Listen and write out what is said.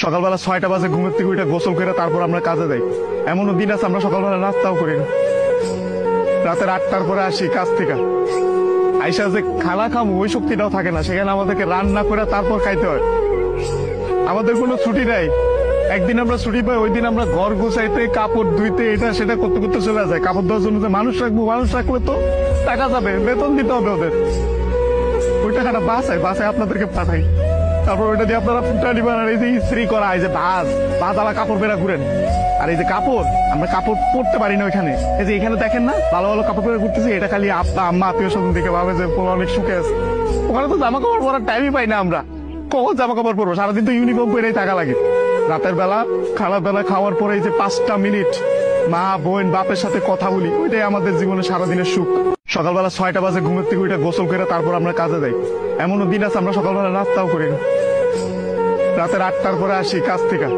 সকালবেলা 6টা বাজে ঘুমের থেকে উঠে গোসল করে তারপর আমরা কাজে যাই। এমনও দিন আছে আমরা সকালবেলা নাস্তাও করি না। রাতের 8টার পরে আসি কাজ থেকে, আইসা যে খানা খামো ওই শক্তিটাও থাকে না, সেখানে আমাদেরকে রান্না করে তারপর খাইতে হয়। আমাদের কোনো ছুটি নাই। একদিন আমরা ছুটি পাই, ওই দিন আমরা ঘর গোছাইতে, কাপড় ধুইতে, এটা সেটা করতে করতে চলে যায়। কাপড় ধোয়ার জন্য যে মানুষ রাখবো, মানুষ রাখলে তো টাকা যাবে, বেতন দিতে হবে ওদের। ওই টাকাটা বাসায় আপনাদেরকে পাঠাই, তারপর ওইটা দিয়ে আপনারা ফুটানি বানান। এই যে ইস্ত্রি করা, এই যে ভাজ আলা কাপড় বেড়া ঘুরেন। আর এই যে কাপড়, আমরা কাপড় পরতে পারি না ওইখানে। এই যে এখানে দেখেন না ভালো ভালো কাপড় পরে ঘুরতেছি, এটা খালি আব্বা আম্মা আত্মীয় স্বজন দেখে ভাবে যে পোলা অনেক সুখে আছে। ওখানে তো জামা কাপড় পরার টাইমই পাই না আমরা। কখন জামা কাপড় পরবো? সারাদিন তো ইউনিফর্ম পরেই থাকা লাগে। রাতের বেলা খাওয়ার পরে এই যে 5টা মিনিট মা বোন বাপের সাথে কথা বলি, ওইটাই আমাদের জীবনে সারাদিনের সুখ। সকালবেলা 6টা বাজে ঘুমের থেকে উঠে গোসল করে তারপর আমরা কাজে যাই। এমনও দিন আছে আমরা সকালবেলা নাস্তাও করি না। রাতের 8টার পরে আসি কাজ থেকে,